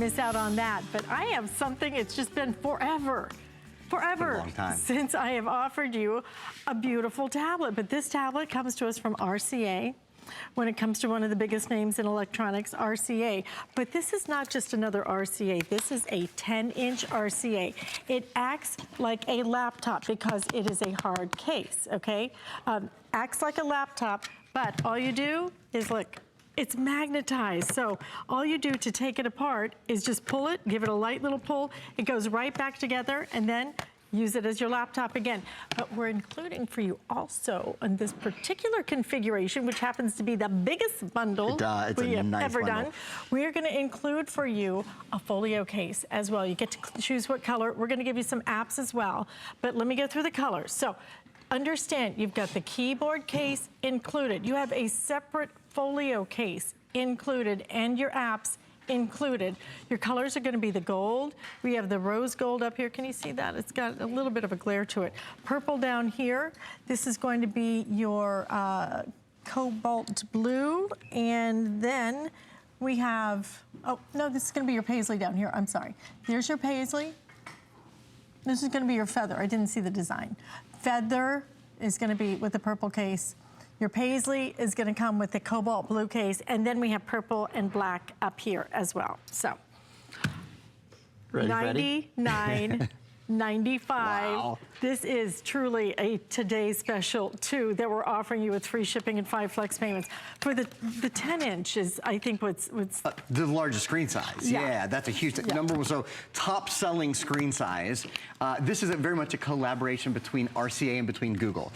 Miss out on that, but I have something, it's just been forever A long time. since I have offered you a beautiful tablet. But this tablet comes to us from RCA. When it comes to one of the biggest names in electronics, RCA. But this is not just another RCA. This is a 10-inch RCA. It acts like a laptop because it is a hard case, okay? Acts like a laptop, but all you do is look, it's magnetized. So all you do to take it apart is just pull it, give it a light little pull. It goes right back together, and then use it as your laptop again. But we're including for you also in this particular configuration, which happens to be the biggest bundle we have ever done. We are gonna include for you a Folio case as well. You get to choose what color. We're gonna give you some apps as well. But let me go through the colors. So understand, you've got the keyboard case included. You have a separate Folio case included and your apps included. Your colors are going to be the gold. We have the rose gold up here. Can you see that? It's got a little bit of a glare to it. Purple down here. This is going to be your cobalt blue. And then we have, oh, no, this is going to be your paisley down here. I'm sorry. There's your paisley. This is going to be your feather. I didn't see the design. Feather is going to be with the purple case. Your paisley is gonna come with the cobalt blue case, and then we have purple and black up here as well. So, $99.95. Wow. This is truly a today's special too that we're offering you with free shipping and 5 flex payments. For the 10-inch is, I think, what's the largest screen size. Yeah, that's a huge number one. So top selling screen size. This is very much a collaboration between RCA and between Google.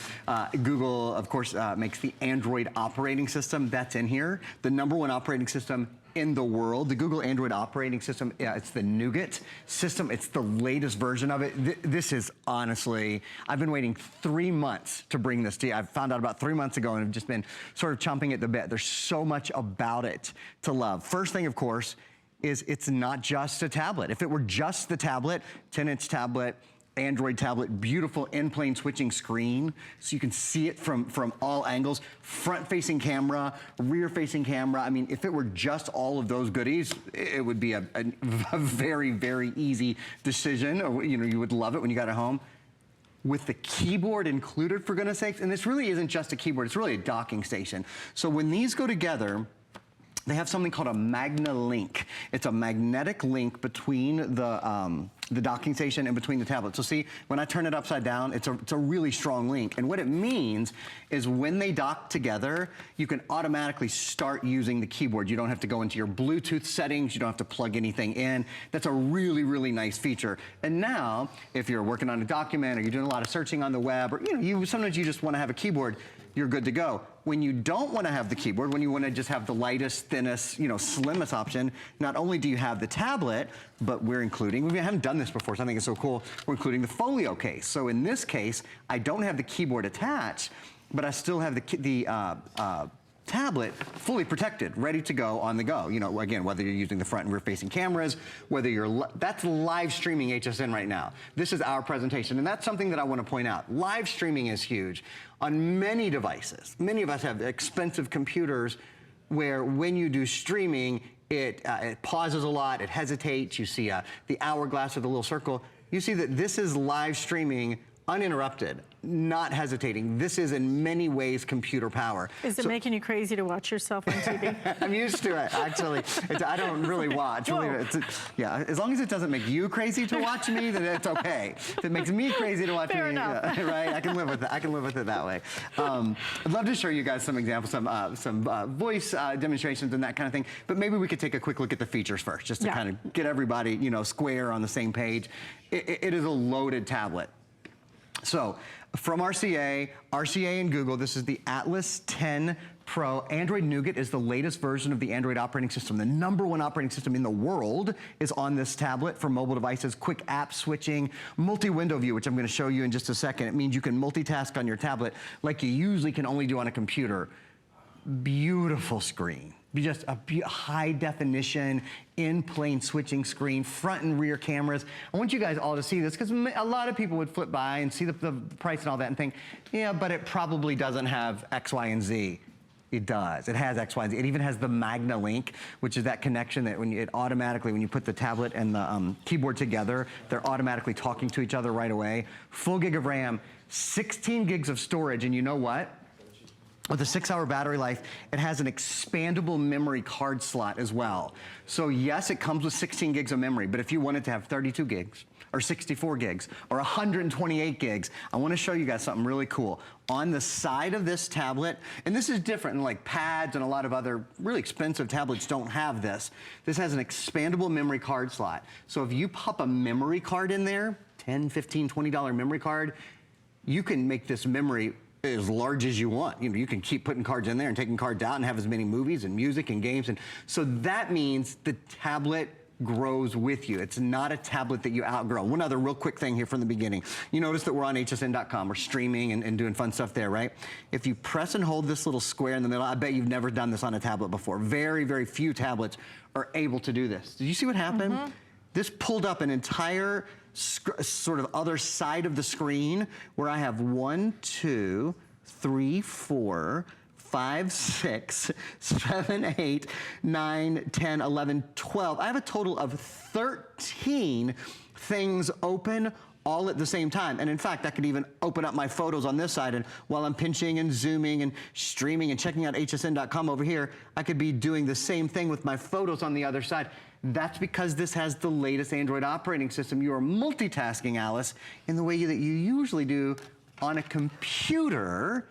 Google, of course, makes the Android operating system. That's in here. The #1 operating system in the world. The Google Android operating system, it's the Nougat system. It's the latest version of it. This is honestly, I've been waiting 3 months to bring this to you. I found out about 3 months ago and have just been sort of chomping at the bit. There's so much about it to love. First thing, of course, is it's not just a tablet. If it were just the tablet, 10-inch tablet, Android tablet, beautiful in-plane switching screen, so you can see it from all angles, front-facing camera, rear-facing camera. I mean, if it were just all of those goodies, it would be a very, very easy decision. You know, you would love it when you got it home. With the keyboard included, for goodness sakes, and this really isn't just a keyboard, it's really a docking station. So when these go together, they have something called a Magna Link. It's a magnetic link between the docking station and between the tablets. So see, when I turn it upside down, it's a really strong link. And what it means is when they dock together, you can automatically start using the keyboard. You don't have to go into your Bluetooth settings. You don't have to plug anything in. That's a really, really nice feature. And now, if you're working on a document or you're doing a lot of searching on the web, or sometimes you just want to have a keyboard, you're good to go. When you don't want to have the keyboard, when you want to just have the lightest, thinnest, slimmest option, not only do you have the tablet, but we're including, we haven't done this before, so I think it's so cool, we're including the Folio case. So in this case, I don't have the keyboard attached, but I still have the tablet fully protected, ready to go on the go. Again, whether you're using the front and rear facing cameras, whether that's live streaming HSN right now. This is our presentation, and that's something that I want to point out. Live streaming is huge on many devices. Many of us have expensive computers where when you do streaming, it pauses a lot, it hesitates, you see the hourglass or the little circle. You see that this is live streaming uninterrupted, not hesitating. This is in many ways computer power. Is it making you crazy to watch yourself on TV? I'm used to it, actually. I don't really watch. Yeah, as long as it doesn't make you crazy to watch me, then it's okay. If it makes me crazy to watch Fair me, enough. Right? I can live with it. I can live with it that way. I'd love to show you guys some examples, some voice demonstrations and that kind of thing. But maybe we could take a quick look at the features first, just to kind of get everybody, square on the same page. It is a loaded tablet. So, from RCA and Google, this is the Atlas 10 Pro. Android Nougat is the latest version of the Android operating system. The #1 operating system in the world is on this tablet for mobile devices. Quick app switching, multi-window view, which I'm going to show you in just a second. It means you can multitask on your tablet like you usually can only do on a computer. Beautiful screen. Just a high definition, in-plane switching screen, front and rear cameras. I want you guys all to see this because a lot of people would flip by and see the price and all that and think, yeah, but it probably doesn't have X, Y, and Z. It does. It has X, Y, and Z. It even has the Magna Link, which is that connection that when you put the tablet and the keyboard together, they're automatically talking to each other right away. Full gig of RAM, 16 gigs of storage, and you know what? With a 6-hour battery life, it has an expandable memory card slot as well. So yes, it comes with 16 gigs of memory, but if you wanted to have 32 gigs, or 64 gigs, or 128 gigs, I wanna show you guys something really cool. On the side of this tablet, and this is different than like pads and a lot of other really expensive tablets don't have this. This has an expandable memory card slot. So if you pop a memory card in there, $10, $15, $20 memory card, you can make this memory as large as you want. You know, you can keep putting cards in there and taking cards out and have as many movies and music and games. And so that means the tablet grows with you. It's not a tablet that you outgrow. One other real quick thing here from the beginning. You notice that we're on hsn.com. We're streaming and doing fun stuff there, right? If you press and hold this little square in the middle, I bet you've never done this on a tablet before. Very, very few tablets are able to do this. Did you see what happened? Mm-hmm. This pulled up an entire sort of other side of the screen where I have 1, 2, 3, 4, 5, 6, 7, 8, 9, 10, 11, 12. I have a total of 13 things open all at the same time. And in fact, I could even open up my photos on this side, and while I'm pinching and zooming and streaming and checking out hsn.com over here, I could be doing the same thing with my photos on the other side. That's because this has the latest Android operating system. You are multitasking, Alice, in the way that you usually do on a computer,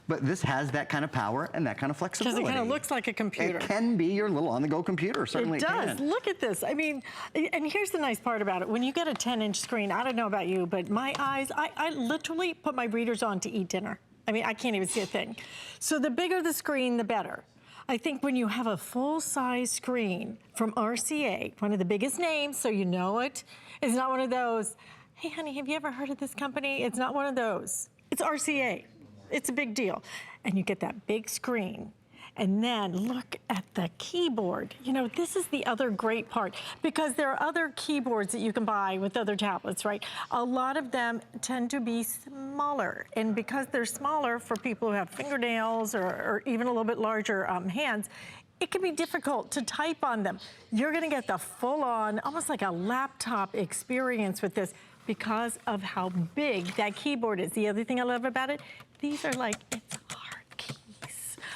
but this has that kind of power and that kind of flexibility. Because it kind of looks like a computer. It can be your little on-the-go computer, certainly it does. Look at this. I mean, and here's the nice part about it. When you get a 10-inch screen, I don't know about you, but my eyes, I literally put my readers on to eat dinner. I mean, I can't even see a thing. So the bigger the screen, the better. I think when you have a full-size screen from RCA, one of the biggest names, so you know it, it's not one of those, hey, honey, have you ever heard of this company? It's not one of those. It's RCA. It's a big deal. And you get that big screen. And then look at the keyboard. You know, this is the other great part, because there are other keyboards that you can buy with other tablets, right? A lot of them tend to be smaller. And because they're smaller for people who have fingernails or even a little bit larger hands, it can be difficult to type on them. You're gonna get the full-on, almost like a laptop experience with this because of how big that keyboard is. The other thing I love about it, these are like, it's hard keys.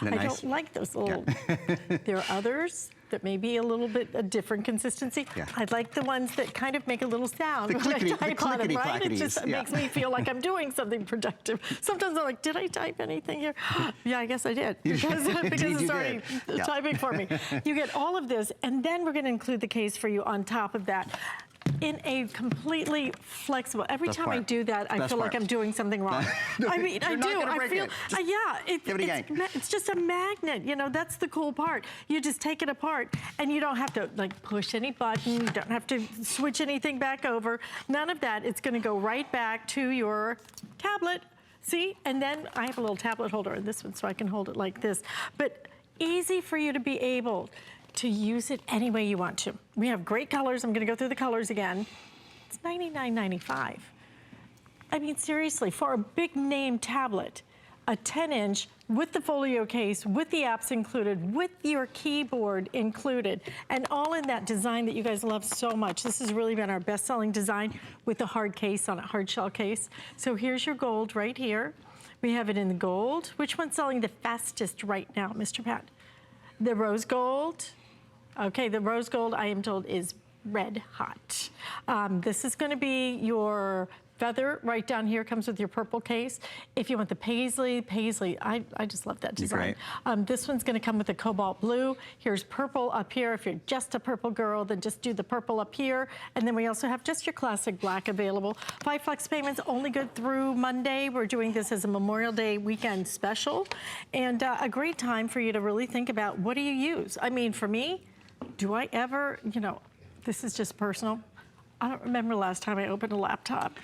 I don't like those little, there are others that may be a little bit a different consistency. Yeah. I like the ones that kind of make a little sound when I type on them, right? It just makes me feel like I'm doing something productive. Sometimes I'm like, did I type anything here? Yeah, I guess I did. Because it's already typing for me. You get all of this, and then we're gonna include the case for you on top of that. In a completely flexible, every time I do that, I feel like I'm doing something wrong. I mean, I do. I feel, it's just a magnet. You know, that's the cool part. You just take it apart, and you don't have to like push any button. You don't have to switch anything back over. None of that. It's going to go right back to your tablet. See, and then I have a little tablet holder in this one, so I can hold it like this. But easy for you to be able to use it any way you want to. We have great colors. I'm gonna go through the colors again. It's $99.95. I mean, seriously, for a big name tablet, a 10-inch with the Folio case, with the apps included, with your keyboard included, and all in that design that you guys love so much. This has really been our best-selling design with the hard case on it, hard shell case. So here's your gold right here. We have it in the gold. Which one's selling the fastest right now, Mr. Pat? The rose gold. Okay, the rose gold, I am told, is red hot. This is gonna be your feather right down here, comes with your purple case. If you want the paisley, I just love that design. This one's gonna come with a cobalt blue. Here's purple up here. If you're just a purple girl, then just do the purple up here. And then we also have just your classic black available. 5 flex payments, only good through Monday. We're doing this as a Memorial Day weekend special. And a great time for you to really think about, what do you use? I mean, for me, do I ever, you know, this is just personal. I don't remember the last time I opened a laptop.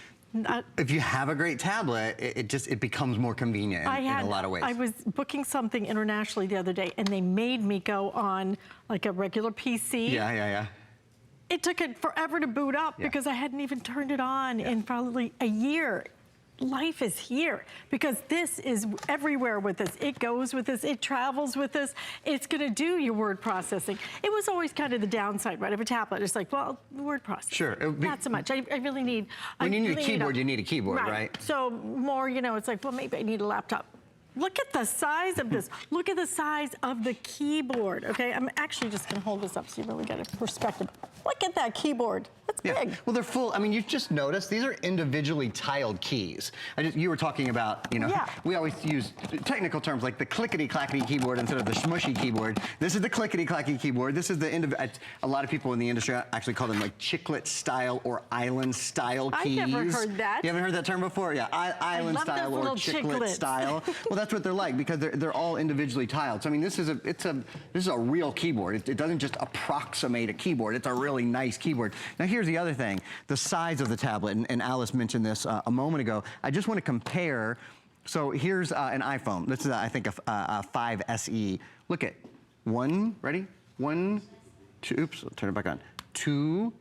If you have a great tablet, it becomes more convenient in a lot of ways. I was booking something internationally the other day, and they made me go on like a regular PC. Yeah. It took it forever to boot up because I hadn't even turned it on in probably a year. life is here because this is everywhere with us. It goes with us, it travels with us. It's gonna do your word processing. It was always kind of the downside, right, of a tablet. It's like, well, word processing. Sure. Not so much. I really need. When you need a keyboard, you need a keyboard, right? So more, you know, it's like, well, maybe I need a laptop. Look at the size of this. Look at the size of the keyboard, okay? I'm actually just gonna hold this up so you really get a perspective. Look at that keyboard. That's big. Well, they're full. I mean, you've just noticed these are individually tiled keys. You were talking about, you know, we always use technical terms like the clickety-clackety keyboard instead of the smushy keyboard. This is the clickety-clacky keyboard. This is the, a lot of people in the industry actually call them like chiclet style or island style keys. I've never heard that. You haven't heard that term before? Yeah, island style or chiclet style. Well, that's what they're like because they're all individually tiled. So I mean, this is a real keyboard. It doesn't just approximate a keyboard. It's a really nice keyboard. Now here's the other thing, the size of the tablet, and Alice mentioned this a moment ago. I just want to compare. So here's an iPhone. This is, I think, a 5 SE. Look at ready? 1, 2, oops, I'll turn it back on. 2,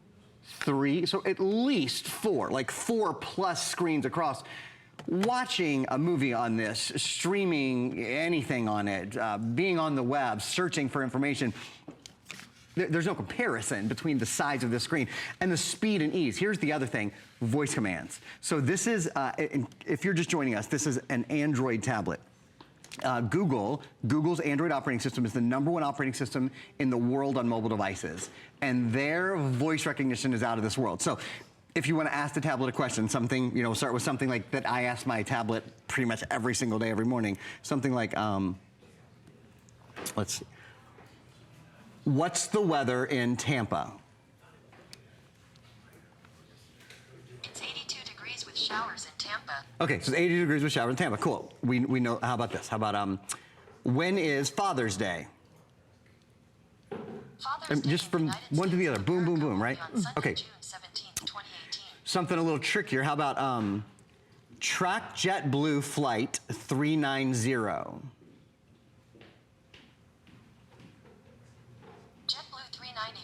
3, so at least 4, like 4 plus screens across. Watching a movie on this, streaming anything on it, being on the web, searching for information, there's no comparison between the size of this screen and the speed and ease. Here's the other thing, voice commands. So this is, if you're just joining us, this is an Android tablet. Google's Android operating system is the #1 operating system in the world on mobile devices. And their voice recognition is out of this world. So if you want to ask the tablet a question, something, you know, start with something like that I ask my tablet pretty much every single day, every morning. Something like, let's see. What's the weather in Tampa? It's 82 degrees with showers in Tampa. Okay, so it's 82 degrees with showers in Tampa. Cool. We know. How about this? How about when is Father's Day? Father's Day just from one to the other. Boom, boom, boom. Right? Okay. June 17, 2018. Something a little trickier. How about track JetBlue flight 390?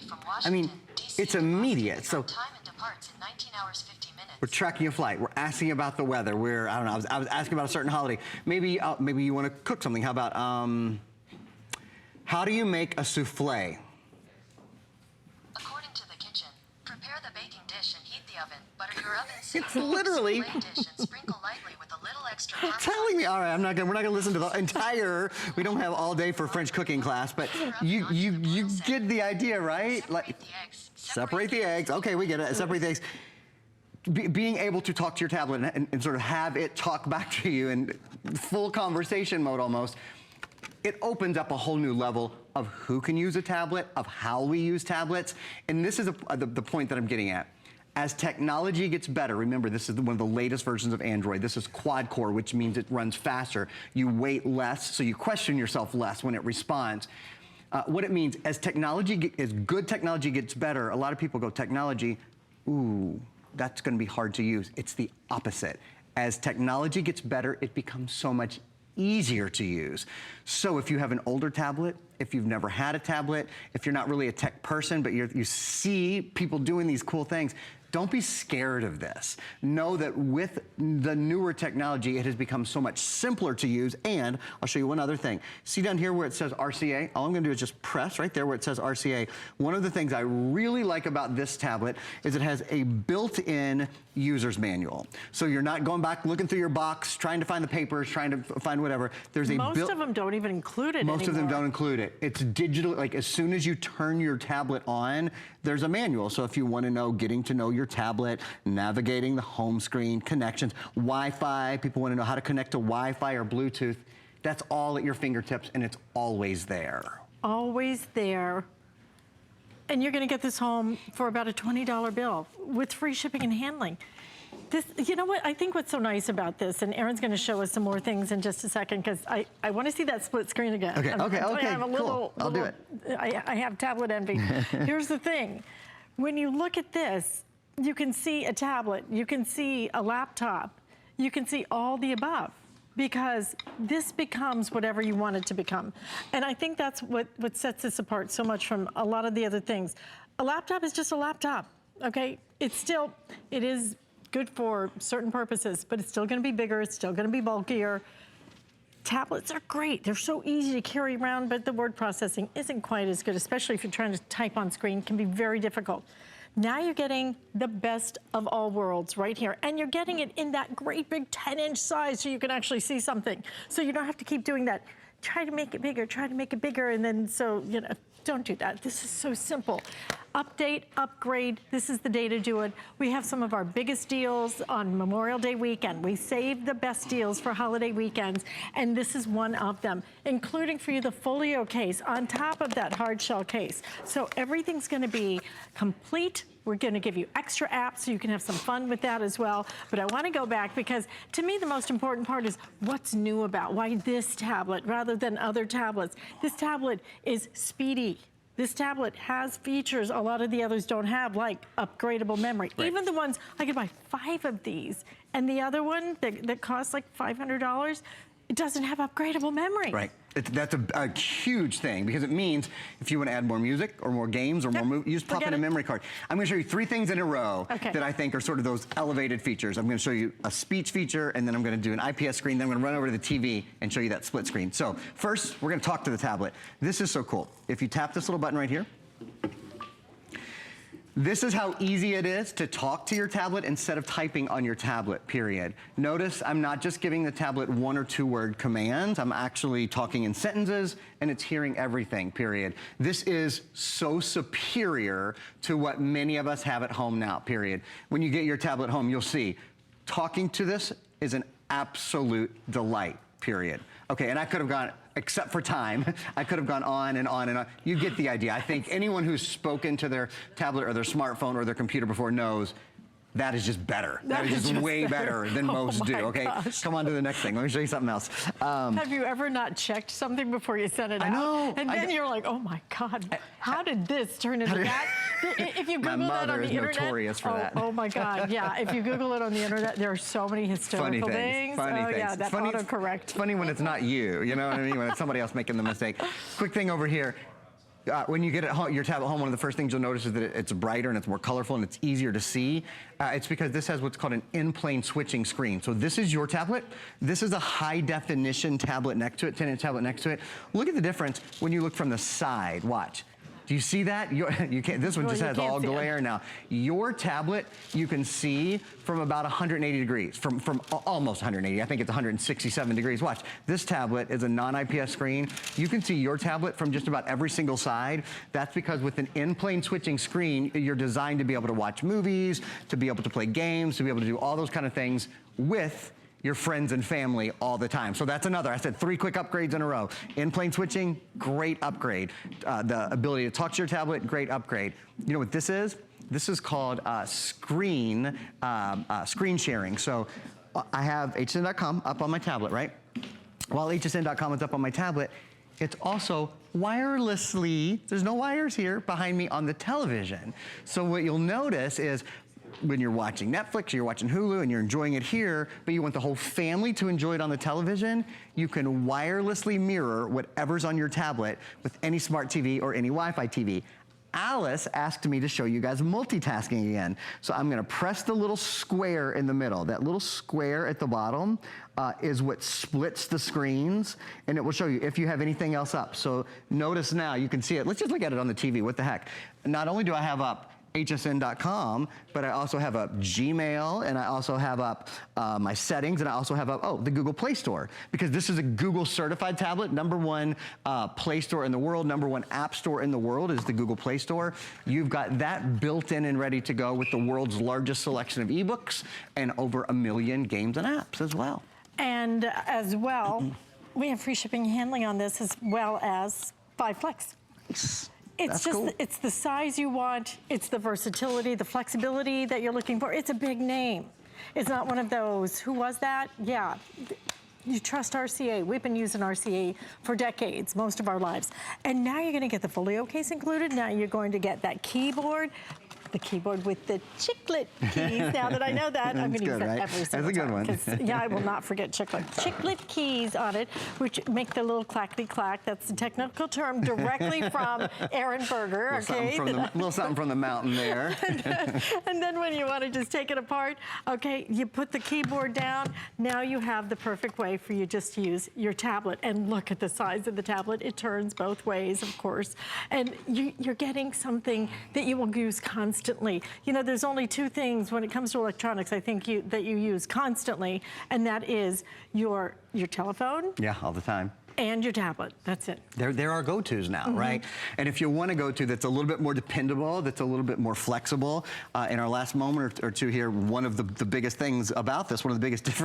From Washington, I mean, DC it's immediate. So time and departs in 19 hours 50 minutes. we're tracking a flight. We're asking about the weather. I don't know. I was asking about a certain holiday. Maybe you want to cook something. How about how do you make a souffle? According to the kitchen, prepare the baking dish and heat the oven. Butter your oven. It's literally. Dish and sprinkle lightly with a little extra. Telling me, all right, we're not gonna listen to the entire. We don't have all day for French cooking class, but you get the idea, right? Separate the eggs. Okay, we get it. Separate the eggs. Being able to talk to your tablet and sort of have it talk back to you in full conversation mode almost, it opens up a whole new level of who can use a tablet, of how we use tablets, and this is the point that I'm getting at. As technology gets better, remember this is one of the latest versions of Android. This is quad core, which means it runs faster. You wait less, so you question yourself less when it responds. What it means, as good technology gets better, a lot of people go, technology, ooh, that's gonna be hard to use. It's the opposite. As technology gets better, it becomes so much easier to use. So if you have an older tablet, if you've never had a tablet, if you're not really a tech person, but you see people doing these cool things, don't be scared of this. Know that with the newer technology, it has become so much simpler to use. And I'll show you one other thing. See down here where it says RCA? All I'm gonna do is just press right there where it says RCA. One of the things I really like about this tablet is it has a built-in user's manual. So you're not going back looking through your box, trying to find the papers, trying to find whatever. There's most of them don't even include it anymore. Most of them don't include it. It's digital, like as soon as you turn your tablet on, there's a manual. So if you want to know, getting to know your tablet, navigating the home screen, connections, Wi-Fi, people want to know how to connect to Wi-Fi or Bluetooth, that's all at your fingertips and it's always there. Always there. And you're gonna get this home for about a $20 bill with free shipping and handling. This, you know what, I think what's so nice about this, and Aaron's gonna show us some more things in just a second, because I wanna see that split screen again. Okay, Cool. I'll do it. I have tablet envy. Here's the thing, when you look at this, you can see a tablet, you can see a laptop, you can see all the above, because this becomes whatever you want it to become. And I think that's what sets this apart so much from a lot of the other things. A laptop is just a laptop, okay? It is good for certain purposes, but it's still gonna be bigger, it's still gonna be bulkier. Tablets are great. They're so easy to carry around, but the word processing isn't quite as good, especially if you're trying to type on screen. It can be very difficult. Now you're getting the best of all worlds right here. And you're getting it in that great big 10-inch size so you can actually see something. So you don't have to keep doing that. Try to make it bigger, and then so, you know, don't do that. This is so simple. Update, upgrade, this is the day to do it. We have some of our biggest deals on Memorial Day weekend. We save the best deals for holiday weekends, and this is one of them, including for you the Folio case on top of that hard shell case. So everything's gonna be complete. We're gonna give you extra apps so you can have some fun with that as well. But I wanna go back because to me the most important part is what's new about, why this tablet rather than other tablets. This tablet is speedy. This tablet has features a lot of the others don't have, like upgradable memory. Right. Even the ones, I could buy 5 of these, and the other one that costs like $500, it doesn't have upgradable memory. Right. That's a huge thing because it means if you want to add more music or more games or more movies, you just pop in a memory card. I'm going to show you 3 things in a row that I think are sort of those elevated features. I'm going to show you a speech feature, and then I'm going to do an IPS screen, then I'm going to run over to the TV and show you that split screen. So first, we're going to talk to the tablet. This is so cool. If you tap this little button right here, this is how easy it is to talk to your tablet instead of typing on your tablet, period. Notice I'm not just giving the tablet 1 or 2 word commands, I'm actually talking in sentences and it's hearing everything, period. This is so superior to what many of us have at home now, period. When you get your tablet home, you'll see talking to this is an absolute delight, period. Okay, and I could have gone, except for time, I could have gone on and on and on. You get the idea. I think anyone who's spoken to their tablet or their smartphone or their computer before knows that is just better. That is just way better than most do, okay? Gosh. Come on to the next thing. Let me show you something else. Have you ever not checked something before you sent it out? I know. And then you're like, oh my God, how did this turn into that? If you Google that on the internet. My mother is notorious for that. Oh my God, yeah. If you Google it on the internet, there are so many hysterical things. Funny things. Yeah, that funny, autocorrect. It's funny when it's not you know what I mean? When it's somebody else making the mistake. Quick thing over here. When you get it home, your tablet home, one of the first things you'll notice is that it's brighter and it's more colorful and it's easier to see. It's because this has what's called an in-plane switching screen. So this is your tablet. This is a high definition tablet next to it, 10-inch tablet next to it. Look at the difference when you look from the side. Watch. Do you see that? You can't, this one just has all glare now. Your tablet, you can see from about 180 degrees, from almost 180. I think it's 167 degrees. Watch, this tablet is a non-IPS screen. You can see your tablet from just about every single side. That's because with an in-plane switching screen, you're designed to be able to watch movies, to be able to play games, to be able to do all those kind of things with your friends and family all the time. So that's another, I said 3 quick upgrades in a row. In-plane switching, great upgrade. The ability to talk to your tablet, great upgrade. You know what this is? This is called screen sharing. So I have hsn.com up on my tablet, right? While hsn.com is up on my tablet, it's also wirelessly, there's no wires here, behind me on the television. So what you'll notice is when you're watching Netflix or you're watching Hulu and you're enjoying it here, but you want the whole family to enjoy it on the television, you can wirelessly mirror whatever's on your tablet with any smart TV or any Wi-Fi TV. Alice asked me to show you guys multitasking again. So I'm gonna press the little square in the middle. That little square at the bottom is what splits the screens, and it will show you if you have anything else up. So notice now, you can see it. Let's just look at it on the TV, what the heck. Not only do I have up hsn.com, but I also have up Gmail, and I also have up my settings, and I also have up, the Google Play Store, because this is a Google certified tablet. #1 Play Store in the world, #1 App Store in the world is the Google Play Store. You've got that built in and ready to go with the world's largest selection of ebooks and over 1 million games and apps as well. And as well, we have free shipping and handling on this as well as 5 Flex. It's just, cool. It's the size you want, it's the versatility, the flexibility that you're looking for. It's a big name. It's not one of those, who was that? Yeah, you trust RCA. We've been using RCA for decades, most of our lives. And now you're gonna get the Folio case included. Now you're going to get that keyboard. the keyboard with the chiclet keys. Now that I know that, I'm going to use that every single time. That's a good one. Yeah, I will not forget chiclet. Chiclet keys on it, which make the little clackety clack. That's the technical term directly from Aaron Berger. Okay. Little something from the mountain there. And then when you want to just take it apart, okay, you put the keyboard down. Now you have the perfect way for you just to use your tablet. And look at the size of the tablet. It turns both ways, of course. And you're getting something that you will use constantly. You know, there's only two things when it comes to electronics, I think, that you use constantly, and that is your telephone. Yeah, all the time. And your tablet. That's it. They're our go-tos now, right? And if you want a go-to that's a little bit more dependable, that's a little bit more flexible, in our last moment or two here, one of the biggest things about this, one of the biggest differences